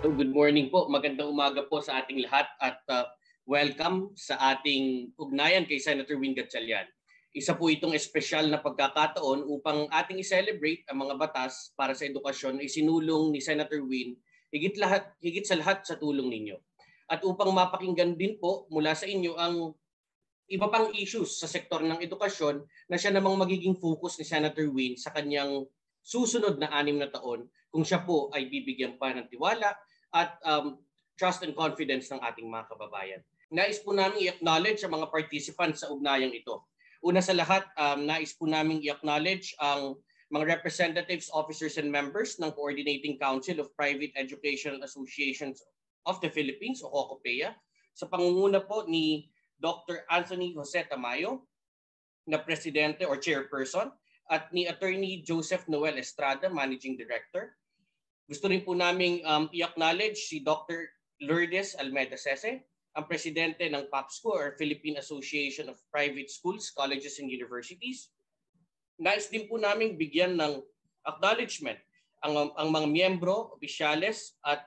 Good morning po. Magandang umaga po sa ating lahat at welcome sa ating ugnayan kay Senator Win Gatchalian. Isa po itong espesyal na pagkakataon upang ating i-celebrate ang mga batas para sa edukasyon na isinulong ni Senator Win higit sa lahat sa tulong ninyo. At upang mapakinggan din po mula sa inyo ang iba pang issues sa sektor ng edukasyon na siya namang magiging focus ni Senator Win sa kanyang susunod na 6 na taon kung siya po ay bibigyan pa ng tiwala at trust and confidence ng ating mga kababayan. Nais po namin i-acknowledge ang mga participants sa ugnayang ito. Una sa lahat, nais po namin i-acknowledge ang mga representatives, officers, and members ng Coordinating Council of Private Educational Associations of the Philippines o COCOPEA sa pangunguna po ni Dr. Anthony Jose Tamayo na Presidente or Chairperson at ni Attorney Joseph Noel Estrada, Managing Director. Gusto rin po namin i-acknowledge si Dr. Lourdes Almeida Sese, ang Presidente ng PAPSCO or Philippine Association of Private Schools, Colleges, and Universities. Nais din po namin bigyan ng acknowledgement ang mga miyembro, opisyales at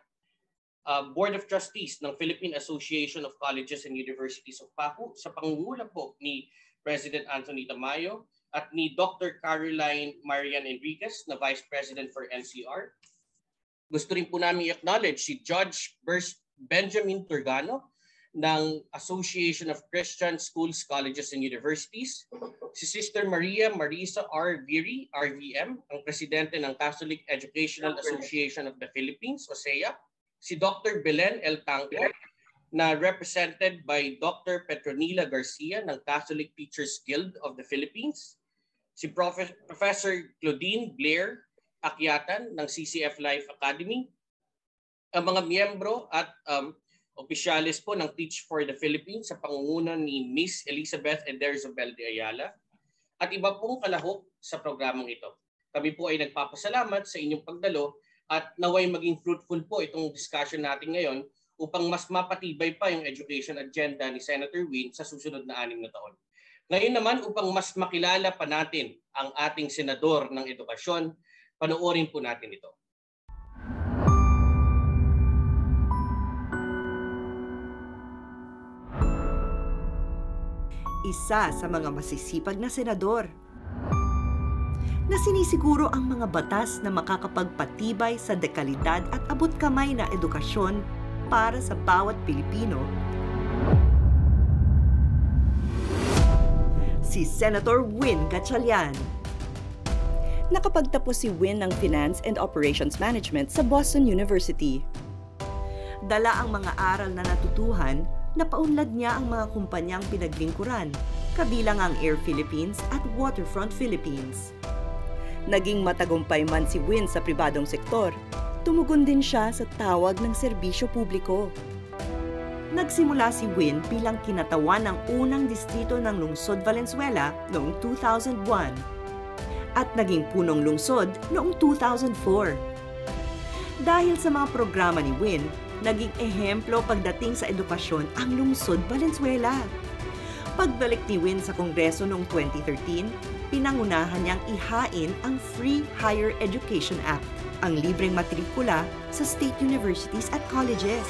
Board of Trustees ng Philippine Association of Colleges and Universities of PACU sa pangunguna po ni President Anthony Tamayo at ni Dr. Caroline Marian Enriquez na Vice President for NCR. Gusto rin po namin i-acknowledge si Judge Benjamin Turgano ng Association of Christian Schools, Colleges, and Universities, si Sister Maria Marisa R. Viri, RVM, ang Presidente ng Catholic Educational Association of the Philippines, o CEA, si Dr. Belen L. Tangco, na represented by Dr. Petronila Garcia ng Catholic Teachers Guild of the Philippines, si Professor Claudine Blair Akyatan ng CCF Life Academy, ang mga miyembro at opisyalis po ng Teach for the Philippines sa pangunguna ni Miss Elizabeth Ederzabel de Ayala at iba pong kalahok sa programang ito. Kami po ay nagpapasalamat sa inyong pagdalo at naway maging fruitful po itong discussion natin ngayon upang mas mapatibay pa yung education agenda ni Senator Win sa susunod na 6 na taon. Ngayon naman upang mas makilala pa natin ang ating senador ng edukasyon, panoorin po natin ito. Isa sa mga masisipag na senador na sinisiguro ang mga batas na makakapagpatibay sa dekalidad at abot kamay na edukasyon para sa bawat Pilipino. Si Senator Win Gatchalian. Nakapagtapos si Win ng Finance and Operations Management sa Boston University. Dala ang mga aral na natutuhan na paunlad niya ang mga kumpanyang pinaglingkuran, kabilang ang Air Philippines at Waterfront Philippines. Naging matagumpay man si Win sa pribadong sektor, tumugon din siya sa tawag ng serbisyo publiko. Nagsimula si Win bilang kinatawan ng unang distrito ng lungsod Valenzuela noong 2001 at naging punong lungsod noong 2004. Dahil sa mga programa ni Win, naging ehemplo pagdating sa edukasyon ang lungsod Valenzuela. Pagbalik ni Win sa Kongreso noong 2013, pinangunahan niyang ihain ang Free Higher Education Act, ang libreng matrikula sa state universities at colleges.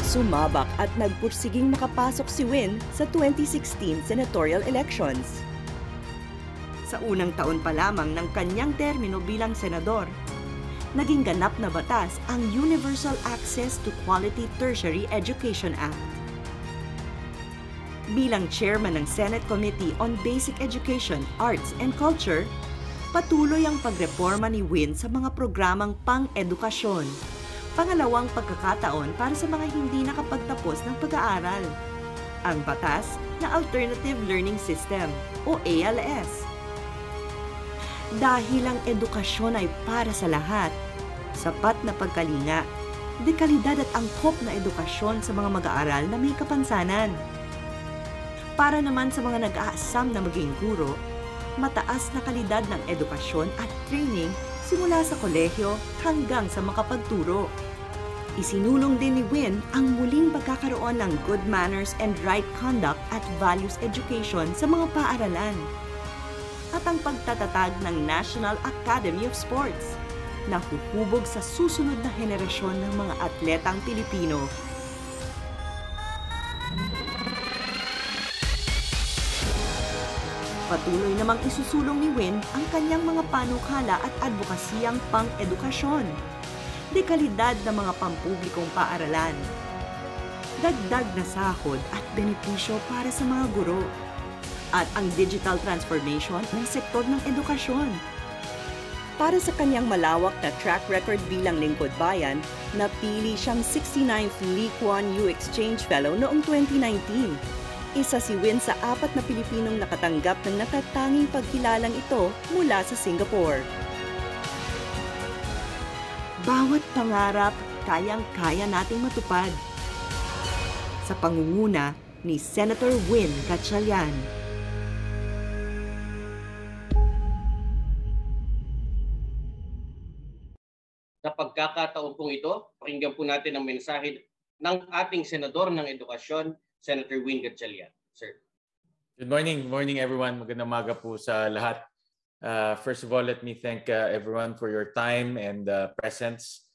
Sumabak at nagpursiging makapasok si Win sa 2016 senatorial elections. Sa unang taon pa lamang ng kanyang termino bilang senador, naging ganap na batas ang Universal Access to Quality Tertiary Education Act. Bilang chairman ng Senate Committee on Basic Education, Arts, and Culture, patuloy ang pagreforma ni Win sa mga programang pang-edukasyon. Pangalawang pagkakataon para sa mga hindi nakapagtapos ng pag-aaral. Ang batas na Alternative Learning System o ALS. Dahil ang edukasyon ay para sa lahat, sapat na pagkalinga, dekalidad at angkop na edukasyon sa mga mag-aaral na may kapansanan. Para naman sa mga nag-aasam na maging guro, mataas na kalidad ng edukasyon at training simula sa kolehiyo hanggang sa makapagturo. Isinulong din ni Win ang muling pagkakaroon ng good manners and right conduct at values education sa mga paaralan. At ang pagtatatag ng National Academy of Sports na huhubog sa susunod na henerasyon ng mga atletang Pilipino. Patuloy namang isusulong ni Win ang kanyang mga panukala at advokasiyang pang-edukasyon, dekalidad ng mga pampublikong paaralan, dagdag na sahod at benepisyo para sa mga guro, at ang digital transformation ng sektor ng edukasyon. Para sa kanyang malawak na track record bilang lingkod bayan, napili siyang 69th Lee Kuan Yew Exchange Fellow noong 2019. Isa si Win sa 4 na Pilipinong nakatanggap ng natatanging pagkilalang ito mula sa Singapore. Bawat pangarap, kayang-kaya nating matupad. Sa pangunguna ni Senator Win Gatchalian. Sa pagkakataon pong ito, pakinggan po natin ang mensahe ng ating Senador ng Edukasyon, Senator Win Gatchalian. Sir. Good morning everyone. Magandang umaga po sa lahat. First of all, let me thank everyone for your time and presence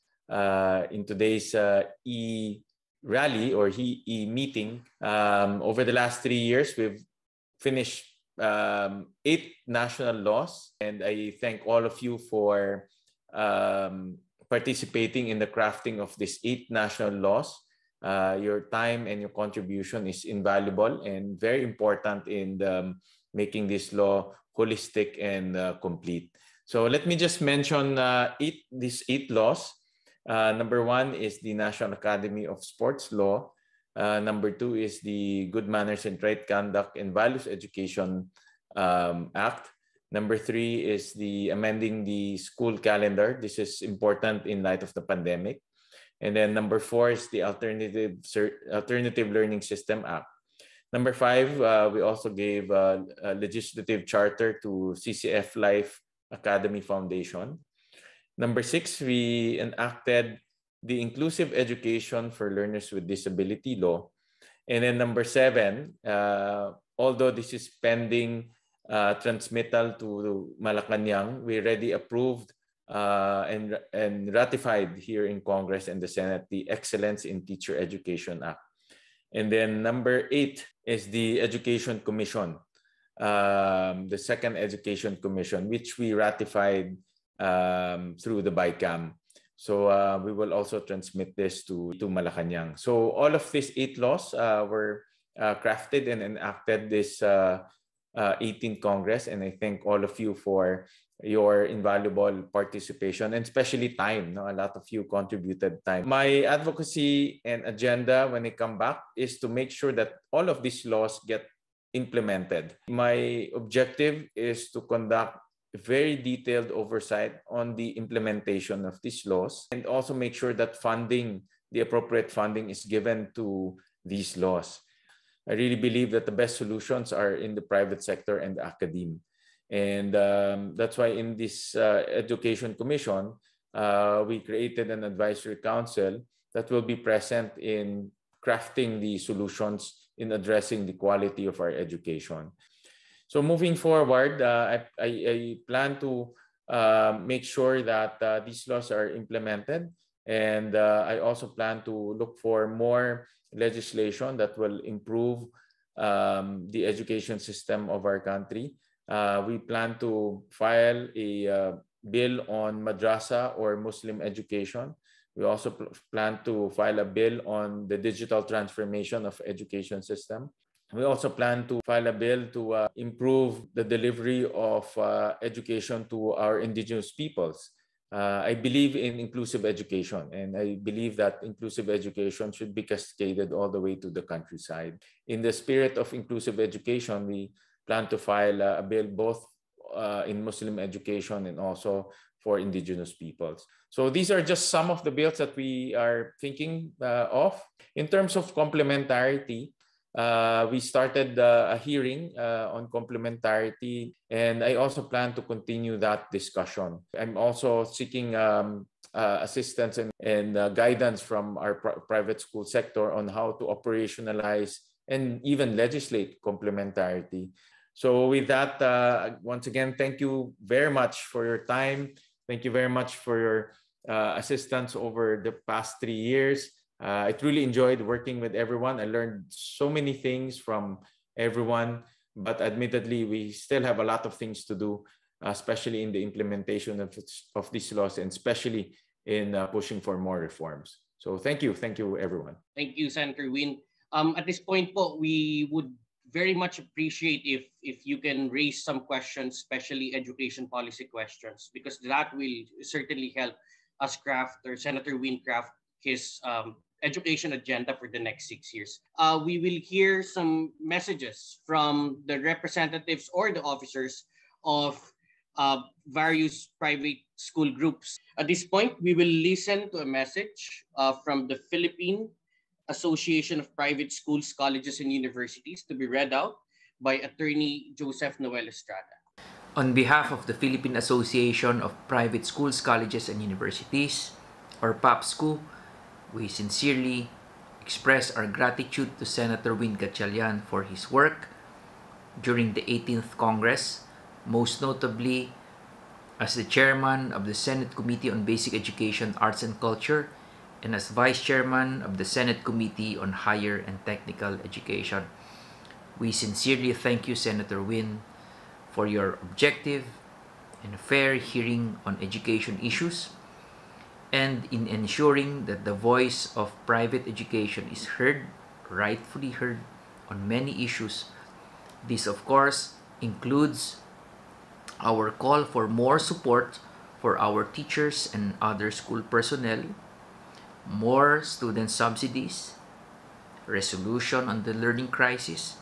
in today's e-rally or e-meeting. Over the last 3 years, we've finished 8 national laws, and I thank all of you for participating in the crafting of these 8 national laws. Your time and your contribution is invaluable and very important in making this law holistic and complete. So let me just mention these 8 laws. Number 1 is the National Academy of Sports Law. Number 2 is the Good Manners and Right Conduct and Values Education Act. Number 3 is the amending the school calendar. This is important in light of the pandemic. And then number 4 is the Alternative Learning System Act. Number 5, we also gave a legislative charter to CCF Life Academy Foundation. Number 6, we enacted the Inclusive Education for Learners with Disability Law. And then number 7, although this is pending transmittal to Malacanang, we already approved and ratified here in Congress and the Senate the Excellence in Teacher Education Act. And then number 8 is the Education Commission, the second Education Commission, which we ratified through the BICAM. So we will also transmit this to Malacanang. So all of these 8 laws were crafted and enacted this 18th Congress, and I thank all of you for your invaluable participation and especially time. A lot of you contributed time. My advocacy and agenda when I come back is to make sure that all of these laws get implemented. My objective is to conduct very detailed oversight on the implementation of these laws and also make sure that the appropriate funding is given to these laws. I really believe that the best solutions are in the private sector and the academe. And that's why in this Education Commission, we created an advisory council that will be present in crafting the solutions in addressing the quality of our education. So moving forward, I plan to make sure that these laws are implemented. And I also plan to look for more legislation that will improve the education system of our country. We plan to file a bill on madrasa or Muslim education. We also plan to file a bill on the digital transformation of education system. We also plan to file a bill to improve the delivery of education to our indigenous peoples. I believe in inclusive education, and I believe that inclusive education should be cascaded all the way to the countryside. In the spirit of inclusive education, we plan to file a bill both in Muslim education and also for indigenous peoples. So these are just some of the bills that we are thinking of. In terms of complementarity, we started a hearing on complementarity, and I also plan to continue that discussion. I'm also seeking assistance and guidance from our private school sector on how to operationalize and even legislate complementarity. So with that, once again, thank you very much for your time Thank you very much for your assistance over the past 3 years. I truly enjoyed working with everyone. I learned so many things from everyone, but admittedly, we still have a lot of things to do, especially in the implementation of these laws, and especially in pushing for more reforms. So thank you everyone. Thank you, Senator Win. At this point po, we would very much appreciate if you can raise some questions, especially education policy questions, because that will certainly help us craft, or Senator Win craft, his education agenda for the next 6 years. We will hear some messages from the representatives or the officers of various private school groups. At this point, we will listen to a message from the Philippine Association of Private Schools, Colleges, and Universities to be read out by Attorney Joseph Noel Estrada. On behalf of the Philippine Association of Private Schools, Colleges, and Universities, or PAPSCU, we sincerely express our gratitude to Senator Win Gatchalian for his work during the 18th Congress, most notably as the chairman of the Senate Committee on Basic Education, Arts, and Culture, and as vice chairman of the Senate Committee on Higher and Technical Education. We sincerely thank you, Senator Win, for your objective and fair hearing on education issues, and in ensuring that the voice of private education is heard, rightfully heard, on many issues. This, of course, includes our call for more support for our teachers and other school personnel, more student subsidies, resolution on the learning crisis,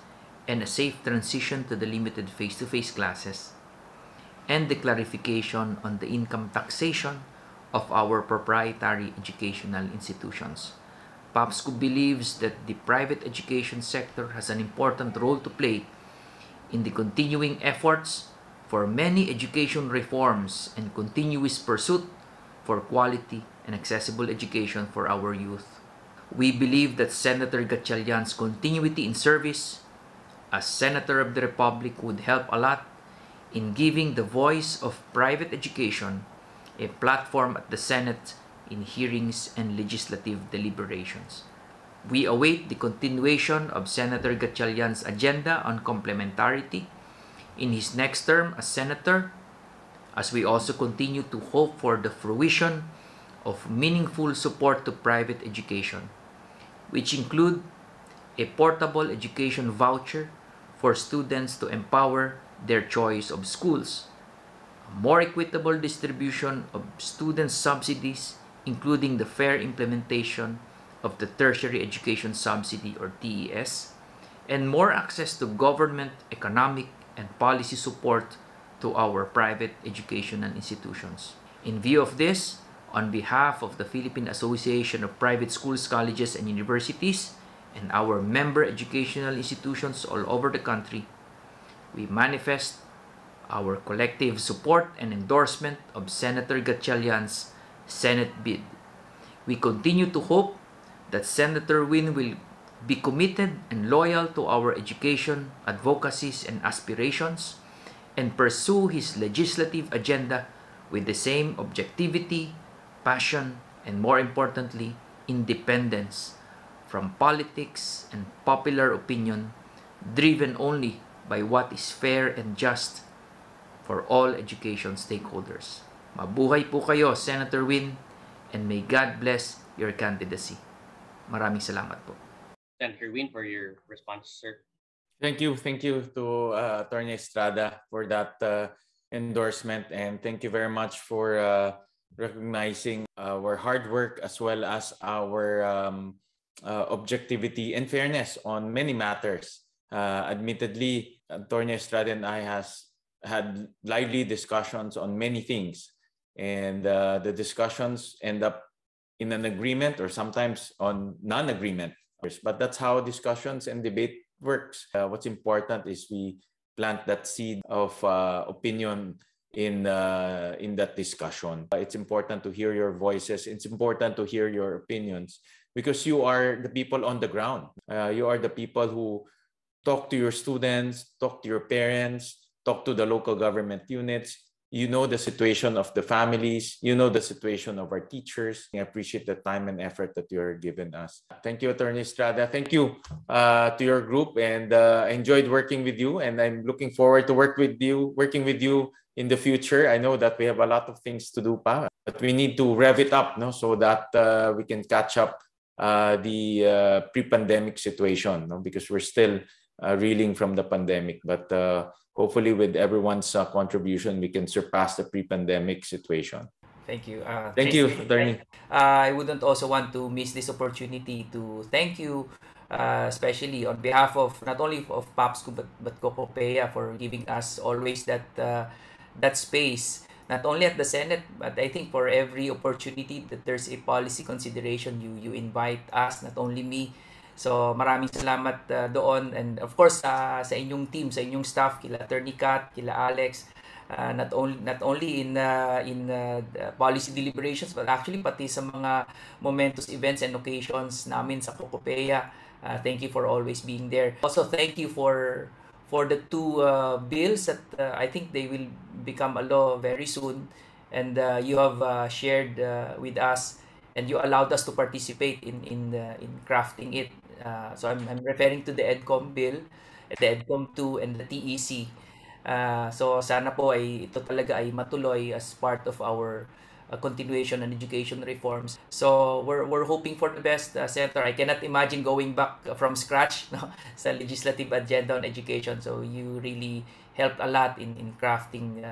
and a safe transition to the limited face-to-face classes, and the clarification on the income taxation of our proprietary educational institutions. PAPSCU believes that the private education sector has an important role to play in the continuing efforts for many education reforms and continuous pursuit for quality and accessible education for our youth. We believe that Senator Gatchalian's continuity in service as Senator of the Republic would help a lot in giving the voice of private education a platform at the Senate in hearings and legislative deliberations. We await the continuation of Senator Gatchalian's agenda on complementarity in his next term as Senator, as we also continue to hope for the fruition of meaningful support to private education, which include a portable education voucher for students to empower their choice of schools, a more equitable distribution of student subsidies, including the fair implementation of the Tertiary Education Subsidy, or TES, and more access to government, economic, and policy support to our private educational institutions. In view of this, on behalf of the Philippine Association of Private Schools, Colleges, and Universities, and our member educational institutions all over the country, we manifest our collective support and endorsement of Senator Gatchalian's Senate bid. We continue to hope that Senator Win will be committed and loyal to our education, advocacies, and aspirations, and pursue his legislative agenda with the same objectivity, passion, and more importantly, independence from politics and popular opinion, driven only by what is fair and just for all education stakeholders. Mabuhay po kayo, Senator Win, and may God bless your candidacy. Maraming salamat po. Senator Win, for your response, sir. Thank you to Attorney Estrada for that endorsement, and thank you very much for recognizing our hard work as well as our objectivity and fairness on many matters. Admittedly, Attorney Estrada and I has had lively discussions on many things, and the discussions end up in an agreement or sometimes on non-agreement. But that's how discussions and debate works. What's important is we plant that seed of opinion in that discussion. It's important to hear your voices. It's important to hear your opinions because you are the people on the ground. You are the people who talk to your students, talk to your parents, talk to the local government units, You know the situation of the families. You know the situation of our teachers. I appreciate the time and effort that you're given us. Thank you, Attorney Estrada. Thank you to your group, and I enjoyed working with you, and I'm looking forward to working with you in the future. I know that we have a lot of things to do pa, but we need to rev it up, no, so that we can catch up the pre-pandemic situation, no, because we're still reeling from the pandemic. But hopefully, with everyone's contribution, we can surpass the pre-pandemic situation. Thank you. Thank you, Attorney. I wouldn't also want to miss this opportunity to thank you, especially on behalf of not only of PAPSCO but Cocopea, for giving us always that space, not only at the Senate, but I think for every opportunity that there's a policy consideration, you invite us, not only me. So maraming salamat doon, and of course sa inyong team, sa inyong staff, kila Attorney Kat, kila Alex, not only in policy deliberations, but actually pati sa mga momentous events and occasions namin sa Cocopea. Thank you for always being there. Also, thank you for the two bills that I think they will become a law very soon, and you have shared with us, and you allowed us to participate in crafting it. So I'm referring to the EDCOM bill, the EDCOM 2, and the TEC. So sana po ay ito talaga ay matuloy as part of our continuation and education reforms. So we're hoping for the best, Senator. I cannot imagine going back from scratch, no, sa legislative agenda on education. So you really helped a lot in crafting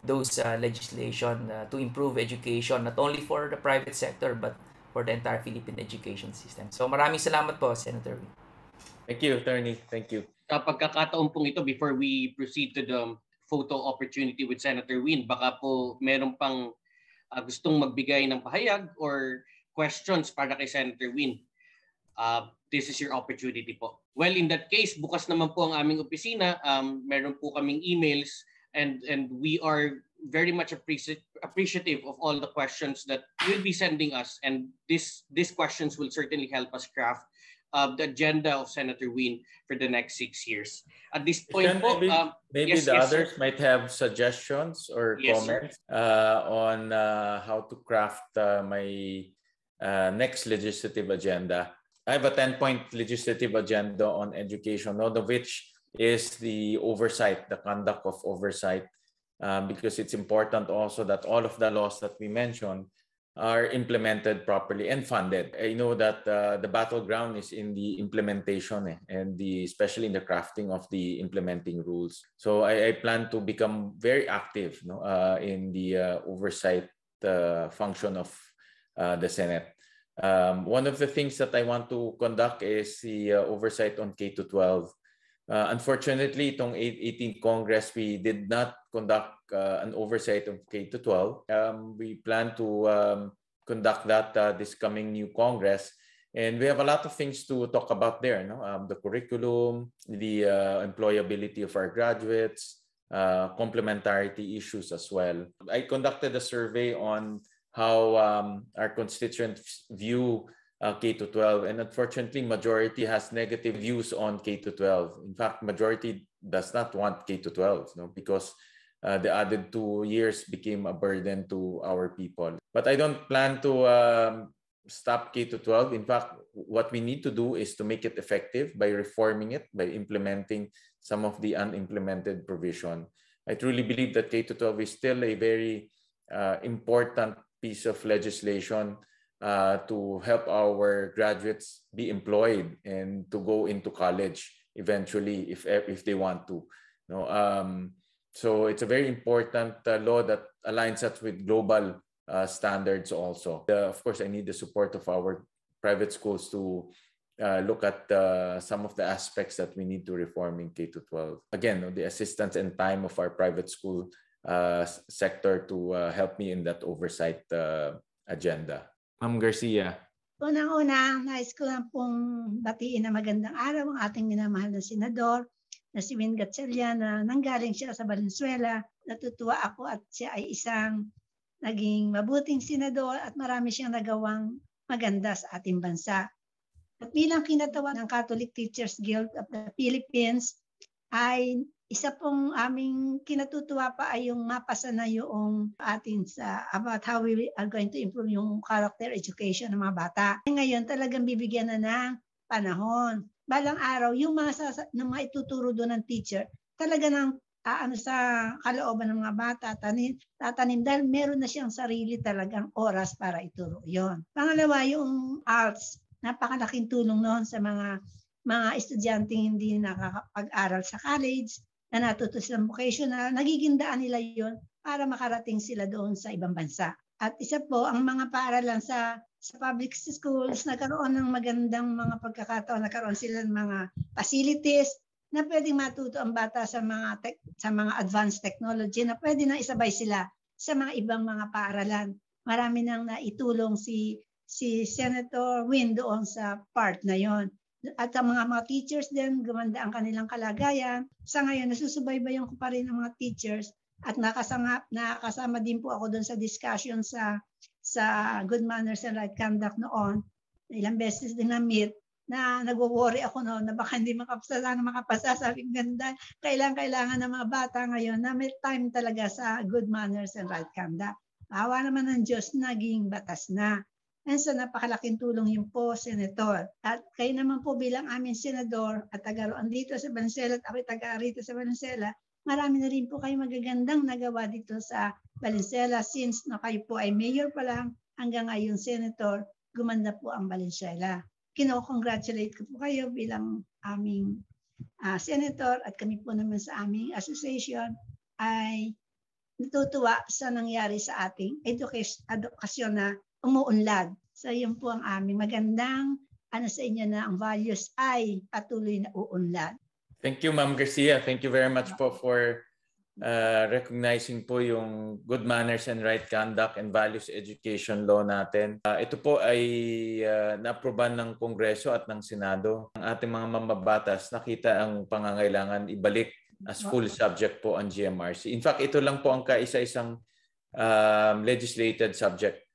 those legislation to improve education, not only for the private sector but for the entire Philippine education system. So maraming salamat po, Senator. Thank you, Attorney. Thank you. Sa pagkakataon pong ito, before we proceed to the photo opportunity with Senator Win, baka po meron pang gustong magbigay ng pahayag or questions para kay Senator Win. This is your opportunity po. Well, in that case, bukas naman po ang aming opisina. Meron po kaming emails, and we are very much appreciative of all the questions that you'll be sending us, and these questions will certainly help us craft the agenda of Senator Win for the next 6 years. At this point, maybe yes, the yes, others sir. might have suggestions or Yes, comments on how to craft my next legislative agenda. I have a 10-point legislative agenda on education, one of which is the oversight, the conduct of oversight, because it's important also that all of the laws that we mentioned are implemented properly and funded. I know that the battleground is in the implementation and especially in the crafting of the implementing rules. So I plan to become very active, no, in the oversight function of the Senate. One of the things that I want to conduct is the oversight on K-12. Unfortunately, itong 18th Congress, we did not conduct an oversight of K-12. We plan to conduct that this coming new Congress. And we have a lot of things to talk about there. No? The curriculum, the employability of our graduates, complementarity issues as well. I conducted a survey on how our constituents view K-12, and unfortunately, majority has negative views on K-12. In fact, majority does not want K-12, no, because the added 2 years became a burden to our people. But I don't plan to stop K-12. In fact, what we need to do is to make it effective by reforming it, by implementing some of the unimplemented provision. I truly believe that K-12 is still a very important piece of legislation to help our graduates be employed and to go into college eventually if they want to. No, so it's a very important law that aligns us with global standards also. Of course, I need the support of our private schools to look at some of the aspects that we need to reform in K-12. Again, the assistance and time of our private school sector to help me in that oversight agenda. Ma'am Garcia. Unang-una, nais ko lang pong batiin na magandang araw ang ating minamahal na senador na si Win Gatchalian, na nanggaling siya sa Valenzuela. Natutuwa ako at siya ay isang naging mabuting senador at marami siyang nagawang maganda sa ating bansa. At bilang kinatawan ng Catholic Teachers Guild of the Philippines, ay Isa pong aming kinatutuwa pa ay yung mapasa na yung atin sa about how we are going to improve yung character education ng mga bata. Ngayon talagang bibigyan na ng panahon. Balang araw, yung mga ituturo doon ng teacher, talaga ng sa kalooban ng mga bata, tatanim dahil meron na siyang sarili talagang oras para ituro yon. Pangalawa, yung arts, napakalaking tulong noon sa mga estudyanteng hindi nakakapag-aral sa college, na natuto silang vocational, nagiging daan nila yon para makarating sila doon sa ibang bansa. At isa po, ang mga paaralan sa public schools, nagkaroon ng magandang mga pagkakataon, nagkaroon sila ng mga facilities na pwedeng matuto ang bata sa mga advanced technology na pwede na isabay sila sa mga ibang mga paaralan. Marami nang naitulong si Senator Win doon sa part na yon. At ang mga teachers din, gumanda ang kanilang kalagayan. Sa ngayon, nasusubaybayan ko pa rin ang mga teachers at nakasama din po ako doon sa discussion sa Good Manners and Right Conduct noon. Ilang beses din na-meet na nagwo-worry ako noon na baka hindi makapasa. Sabi ko, ganda, kailangan ng mga bata ngayon na may time talaga sa Good Manners and Right Conduct. Awa naman ng Diyos, naging batas na. And so napakalaking tulong yun po, Senator. At kayo naman po bilang aming senador at taga-roon dito sa Valenzuela at ako taga rito sa Valenzuela, marami na rin po kayo magagandang nagawa dito sa Valenzuela since na kayo po ay mayor pa lang hanggang ngayon, Senator, gumanda po ang Valenzuela. Kino-congratulate ko po kayo bilang aming senator at kami po naman sa aming association ay natutuwa sa nangyari sa ating edukasyon na umuunlad. So yun po ang aming magandang sa inyo na ang values ay patuloy na uunlad. Thank you, Ma'am Garcia. Thank you very much po for recognizing po yung Good Manners and Right Conduct and Values Education Law natin. Ito po ay na-aproban ng Kongreso at ng Senado. Ang ating mga mambabatas nakita ang pangangailangan ibalik as full subject po ang GMRC. In fact, ito lang po ang kaisa-isang legislated subject.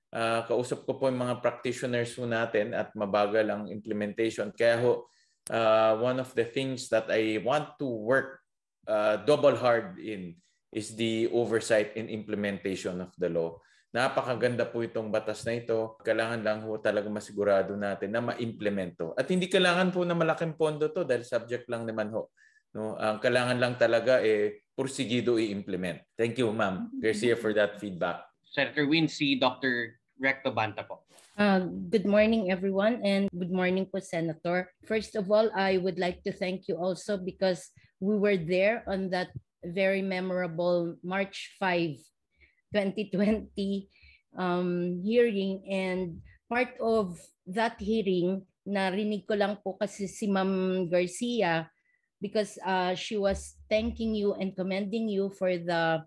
Kausap ko po yung mga practitioners po natin at mabagal ang implementation. Kaya one of the things that I want to work double hard in is the oversight and implementation of the law. Napakaganda po itong batas na ito. Kailangan lang po talaga masigurado natin na ma-implement to. At hindi kailangan po na malaking pondo to dahil subject lang naman ho. No? Ang kailangan lang talaga porsigido i-implement. Thank you, Ma'am Garcia, for that feedback. Senator Win, si Dr. Recto Banta po. Good morning, everyone, and good morning po, Senator. First of all, I would like to thank you also because we were there on that very memorable March 5, 2020 hearing, and part of that hearing, narinig ko lang po kasi si Ma'am Garcia because she was thanking you and commending you for the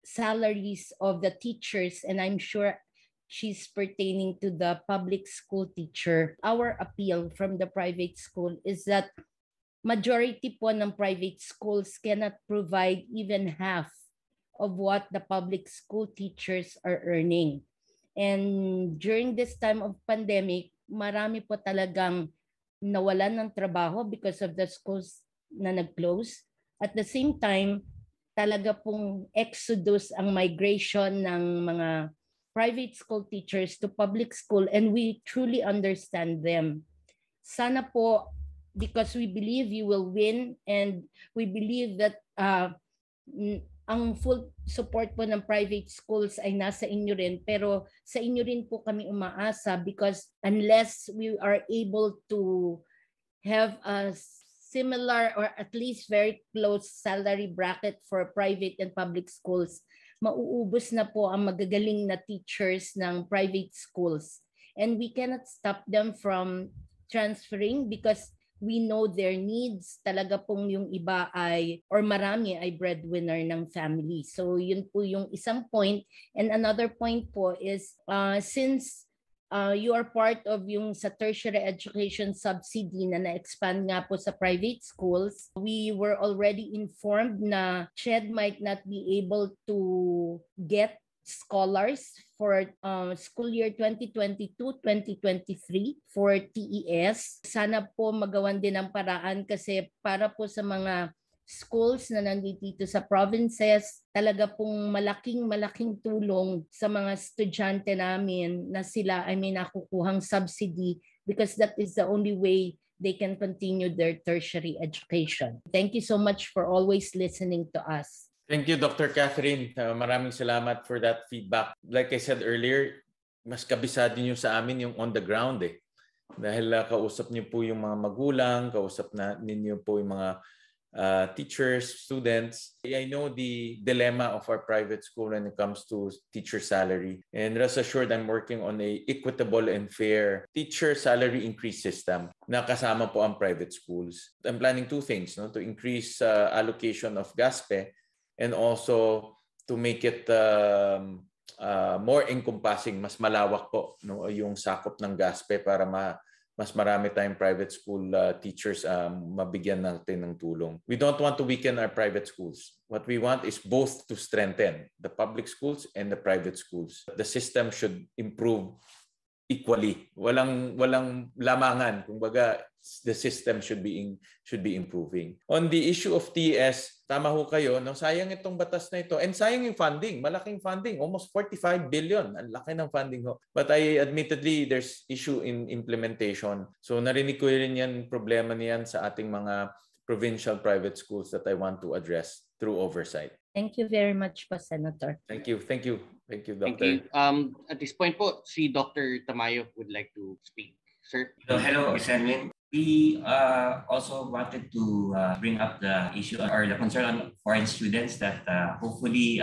salaries of the teachers, and I'm sure she's pertaining to the public school teacher. Our appeal from the private school is that majority po ng private schools cannot provide even half of what the public school teachers are earning. And during this time of pandemic, marami po talagang nawalan ng trabaho because of the schools na nag-close. At the same time, talaga pong exodus ang migration ng mga private school teachers to public school, and we truly understand them. Sana po, because we believe you will win and we believe that ang full support po ng private schools ay nasa inyo rin, pero sa inyo rin po kami umaasa because unless we are able to have a similar or at least very close salary bracket for private and public schools, mauubos na po ang magagaling na teachers ng private schools. And we cannot stop them from transferring because we know their needs. Talaga pong yung iba ay, or marami ay breadwinner ng family. So yun po yung isang point. And another point po is since you are part of yung sa tertiary education subsidy na na-expand nga po sa private schools, we were already informed na CHED might not be able to get scholars for school year 2022-2023 for TES. Sana po magawan din ang paraan kasi para po sa mga schools na nandito sa provinces. Talaga pong malaking tulong sa mga estudyante namin na sila ay may nakukuhang subsidy because that is the only way they can continue their tertiary education. Thank you so much for always listening to us. Thank you, Dr. Catherine. Maraming salamat for that feedback. Like I said earlier, mas kabisado niyo sa amin yung on the ground eh. Dahil kausap niyo po yung mga magulang, kausap ninyo po yung mga teachers, students. I know the dilemma of our private school when it comes to teacher salary. And rest assured, I'm working on a equitable and fair teacher salary increase system na kasama po ang private schools. I'm planning two things, no? To increase allocation of GASPE and also to make it more encompassing, mas malawak po, no, yung sakop ng GASPE para mas marami tayong private school teachers mabigyan natin ng tulong. We don't want to weaken our private schools. What we want is both to strengthen the public schools and the private schools. The system should improve equally. Walang lamangan. Kumbaga, the system should be improving. On the issue of TS, tama ho kayo, no? Sayang itong batas na ito. And sayang yung funding. Malaking funding. Almost 45 billion. Ang laki ng funding ho. But admittedly, there's issue in implementation. So narinig ko rin yan, problema niyan sa ating mga provincial private schools that I want to address through oversight. Thank you very much po, Senator. Thank you, Doctor. Thank you. At this point po, si Dr. Tamayo would like to speak. Sir? Hello, Senwin. We also wanted to bring up the issue or the concern on foreign students that hopefully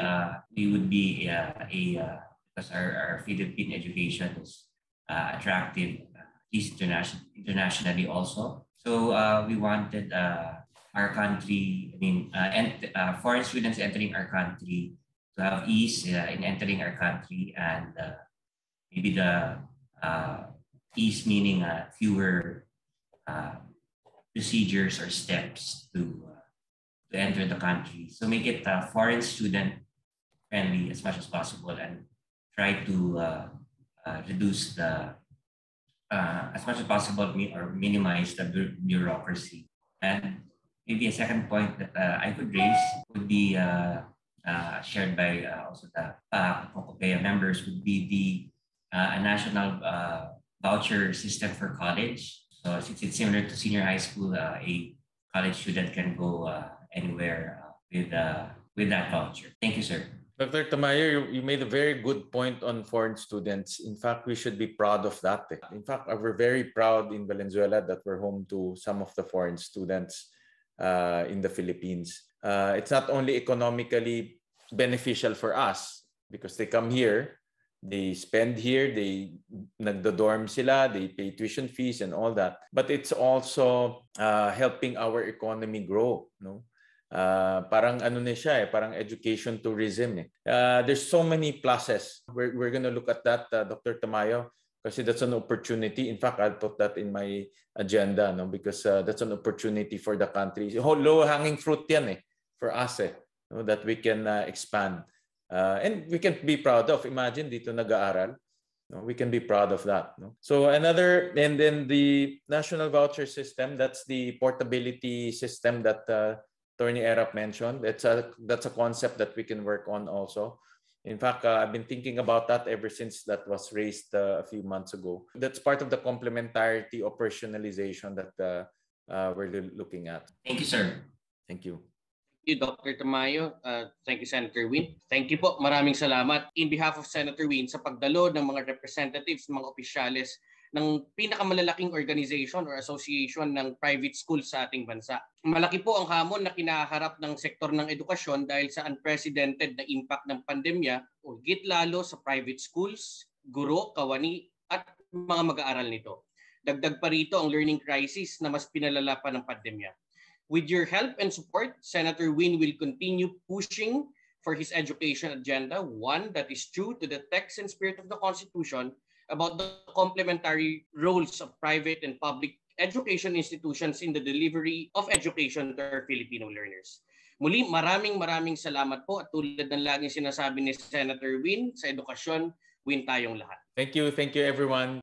we would be because our Philippine education is attractive, at least internationally also. So we wanted our country, and foreign students entering our country to have ease in entering our country, and maybe the ease meaning fewer procedures or steps to enter the country. So make it foreign student friendly as much as possible, and try to reduce the as much as possible or minimize the bureaucracy. And maybe a second point that I could raise would be shared by also the PACOPEA members would be the national voucher system for college. So since it's similar to senior high school, a college student can go anywhere with that voucher. Thank you, sir. Dr. Tamayo, you made a very good point on foreign students. In fact, we should be proud of that. In fact, we're very proud in Valenzuela that we're home to some of the foreign students in the Philippines. It's not only economically beneficial for us because they come here, they spend here, they nagdo-dorm sila, they pay tuition fees and all that. But it's also helping our economy grow, no? Parang ano na siya parang education tourism There's so many pluses. We're going to look at that, Dr. Tamayo, kasi that's an opportunity. In fact, I'll put that in my agenda, no, because that's an opportunity for the country. Low-hanging fruit yan for us no, that we can expand. And we can be proud of. Imagine dito nag-aaral. No, we can be proud of that. No? So and then the national voucher system, that's the portability system that Attorney Erap mentioned. That's a concept that we can work on also. In fact, I've been thinking about that ever since that was raised a few months ago. That's part of the complementarity operationalization that we're looking at. Thank you, sir. Thank you. Thank you, Dr. Tamayo. Thank you, Senator Win. Thank you po. Maraming salamat. In behalf of Senator Win, sa pagdalo ng mga representatives, mga opisyales ng pinakamalalaking organization or association ng private schools sa ating bansa. Malaki po ang hamon na kinaharap ng sektor ng edukasyon dahil sa unprecedented na impact ng pandemya, higit lalo sa private schools, guro, kawani at mga mag-aaral nito. Dagdag pa rito ang learning crisis na mas pinalala pa ng pandemya. With your help and support, Senator Win will continue pushing for his education agenda, one that is true to the text and spirit of the Constitution about the complementary roles of private and public education institutions in the delivery of education to our Filipino learners. Muli, maraming salamat po at tulad ng laging sinasabi ni Senator Win, sa edukasyon, win tayong lahat. Thank you everyone.